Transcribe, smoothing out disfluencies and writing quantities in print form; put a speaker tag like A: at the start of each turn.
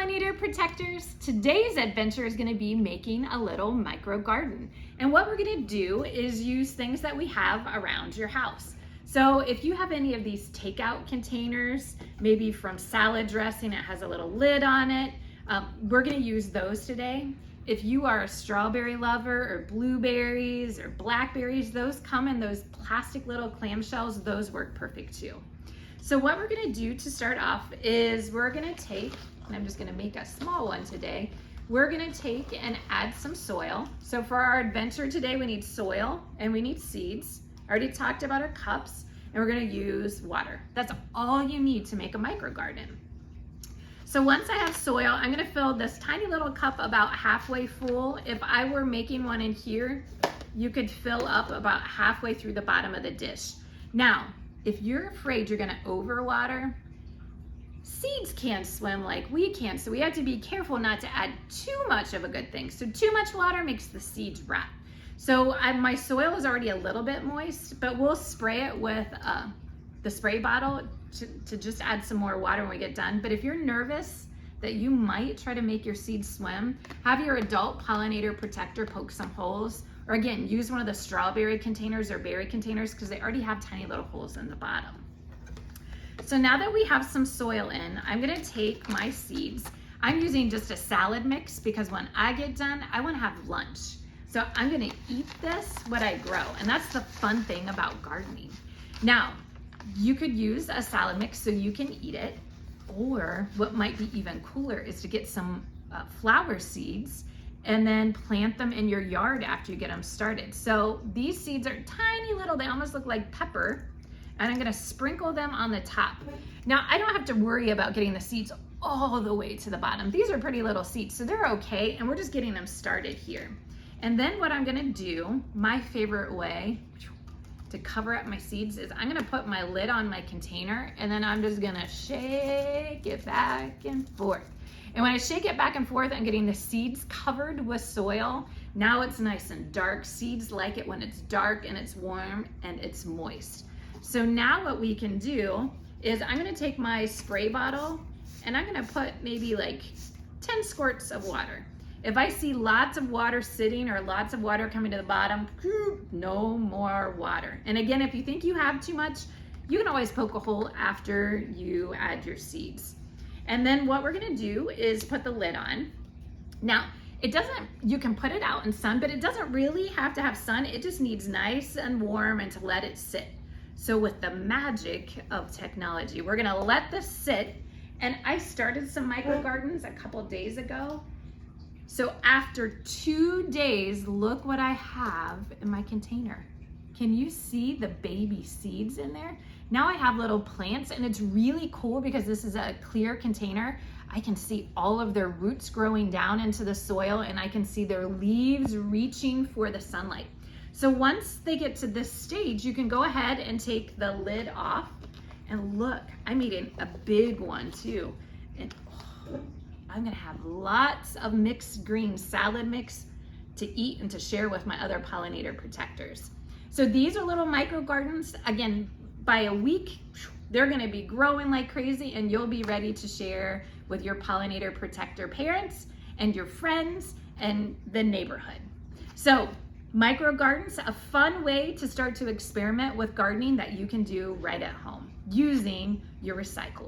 A: pollinator protectors. Today's adventure is going to be making a little micro garden. And what we're going to do is use things that we have around your house. So if you have any of these takeout containers, maybe from salad dressing, it has a little lid on it, we're going to use those today. If you are a strawberry lover or blueberries or blackberries, those come in those plastic little clamshells. Those work perfect too. So what we're gonna do to start off is we're gonna take, and I'm just gonna make a small one today, we're gonna take and add some soil. So for our adventure today, we need soil and we need seeds. I already talked about our cups, and we're gonna use water. That's all you need to make a micro garden. So once I have soil, I'm gonna fill this tiny little cup about halfway full. If I were making one in here, you could fill up about halfway through the bottom of the dish. Now, if you're afraid you're gonna overwater, seeds can't swim like we can, so we have to be careful not to add too much of a good thing. So too much water makes the seeds rot. So my soil is already a little bit moist, but we'll spray it with the spray bottle to just add some more water when we get done. But if you're nervous that you might try to make your seeds swim, have your adult pollinator protector poke some holes. Or again, use one of the strawberry containers or berry containers because they already have tiny little holes in the bottom. So now that we have some soil in, I'm gonna take my seeds. I'm using just a salad mix because when I get done, I wanna have lunch. So I'm gonna eat this, what I grow. And that's the fun thing about gardening. Now, you could use a salad mix so you can eat it, or what might be even cooler is to get some flower seeds and then plant them in your yard after you get them started. So these seeds are tiny little, they almost look like pepper, and I'm gonna sprinkle them on the top. Now, I don't have to worry about getting the seeds all the way to the bottom. These are pretty little seeds, so they're okay, and we're just getting them started here. And then what I'm gonna do, my favorite way to cover up my seeds is I'm gonna put my lid on my container, and then I'm just gonna shake it back and forth. And when I shake it back and forth, I'm getting the seeds covered with soil. Now it's nice and dark. Seeds like it when it's dark and it's warm and it's moist. So now what we can do is I'm gonna take my spray bottle and I'm gonna put maybe like 10 squirts of water. If I see lots of water sitting or lots of water coming to the bottom, no more water. And again, if you think you have too much, you can always poke a hole after you add your seeds. And then what we're gonna do is put the lid on. Now, you can put it out in sun, but it doesn't really have to have sun. It just needs nice and warm and to let it sit. So with the magic of technology, we're gonna let this sit. And I started some micro gardens a couple days ago. So after 2 days, look what I have in my container. Can you see the baby seeds in there? Now I have little plants, and it's really cool because this is a clear container. I can see all of their roots growing down into the soil, and I can see their leaves reaching for the sunlight. So once they get to this stage, you can go ahead and take the lid off, and look, I'm eating a big one too. And I'm gonna have lots of mixed green salad mix to eat and to share with my other pollinator protectors. So these are little micro gardens. Again, by a week, they're gonna be growing like crazy, and you'll be ready to share with your pollinator protector parents and your friends and the neighborhood. So micro gardens, a fun way to start to experiment with gardening that you can do right at home using your recyclables.